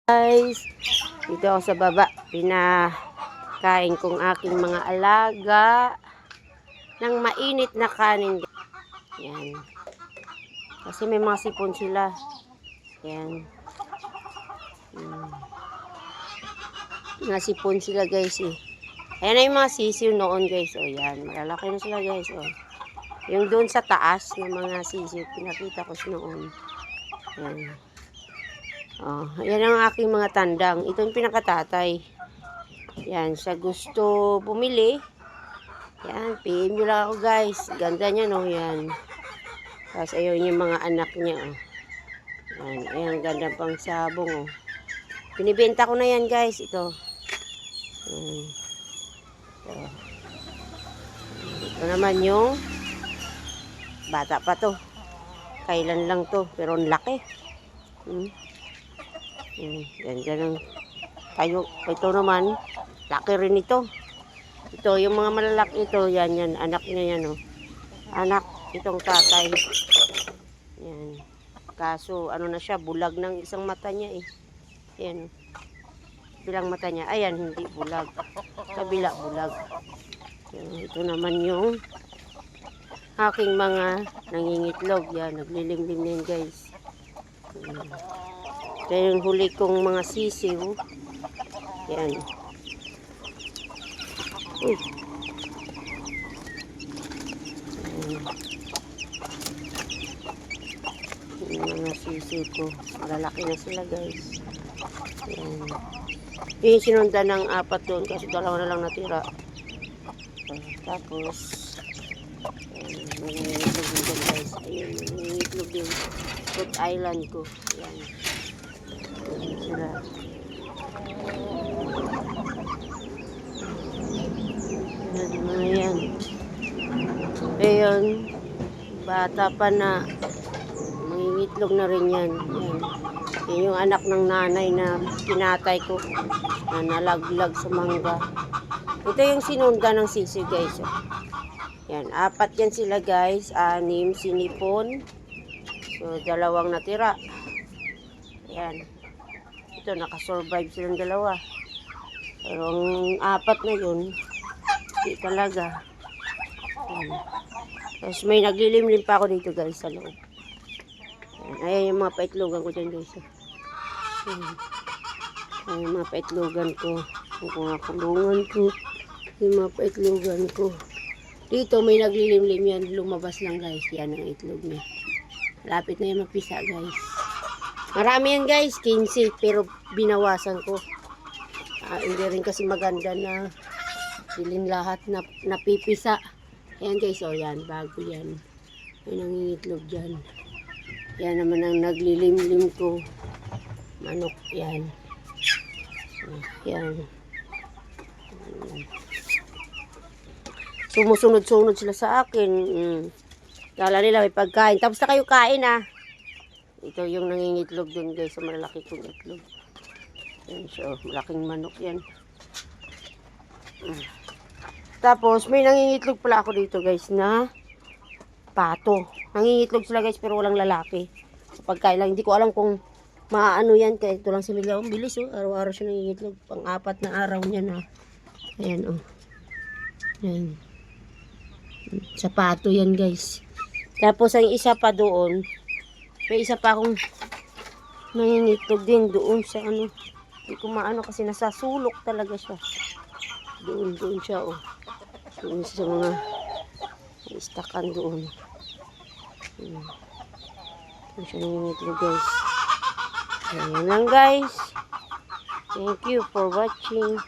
Guys, dito ako sa baba, pinakain kong aking mga alaga ng mainit na kanin. Yan. Kasi may mga sipon sila. Yan. Mga sipon sila guys eh. Ayan na yung mga sisiw noon guys. O yan, malalaki na sila guys. O. Yung doon sa taas ng mga sisiw, pinakita ko noon. Yan. Oh, yan ang aking mga tandang. Ito yung pinakatatay. Yan, sa gusto bumili. Yan, PM nyo lang ako guys. Ganda niya no, yan. Tapos ayun yung mga anak niya oh. Yan, ayan, ganda pang sabong oh. Binibenta ko na yan guys, ito. Ito naman yung bata pa to. Kailan lang to, pero ang laki. Ganda ng tayo. Ito naman, laki rin ito. Ito, yung mga malalaki ito, yan, anak niya yan, oh. Anak, itong tatay. Yan. Kaso, ano na siya, bulag ng isang mata niya, eh. Yan. Bilang mata niya, ayan, hindi bulag. Kabila, bulag. Yan, ito naman yung aking mga nangingitlog. Yan, naglilimlim na yun, guys. Yan. Ito yung huli kong mga sisiw. Yan. Uy. Yung mga sisiw ko. Malalaki na sila guys. Yan. Yung sinundan ng 4 doon kasi 2 na lang natira. Tapos nangingitlog din guys. Ayun, nangingitlog din. Rhode Island ko. Yan. Sila. Yan. Ayun. Bata pa na. Mangingitlog na rin yan. Yan. Yan yung anak ng nanay na kinatay ko. Na nalaglag sa mangga. Ito yung sinunda ng sisi guys. Yan. 4 yan sila guys. 6 sinipon. So, 2 natira. Yan. Ito, nakasurvive silang 2. Pero ang 4 na yun, hindi talaga. Ayan. Tapos may naglilimlim pa ako dito guys sa loob. Ayan, ayan yung mga paitlogan ko dyan guys. Ayan yung mga paitlogan ko. Yung mga kulungan ko. Yung mga paitlogan ko. Dito may naglilimlim yan. Lumabas lang guys. Yan ang itlog niya. Lapit na yung mapisa guys. Marami yan guys, 15, pero binawasan ko. Hindi rin kasi maganda na silin lahat na napipisa. Ayan guys, oh yan, bago yan. May nangingitlog dyan. Yan naman ang naglilimlim ko. Manok, yan. Yan. Sumusunod-sunod sila sa akin. Kala nila may pagkain. Tapos na kayo kain ah. Ito yung nangingitlog dun guys sa malalaki kong itlog. Yan siya, malaking manok yan. Tapos may nangingitlog pala ako dito guys na pato. Nangingitlog sila guys pero walang lalaki. Sa pagkain lang, hindi ko alam kung maano yan. Kaya ito lang si Mila. Bilis oh, araw-araw siya nangingitlog. Pang-4 na araw niya na. Ayan oh. Ayan. Sa pato yan guys. Tapos ang isa pa doon, may isa pa akong nangingitlog din doon sa ano. Hindi ko maano kasi nasa sulok talaga siya. Doon siya oh. Doon sa mga istakan doon. Doon siya nangingitlog guys. Ayan lang guys. Thank you for watching.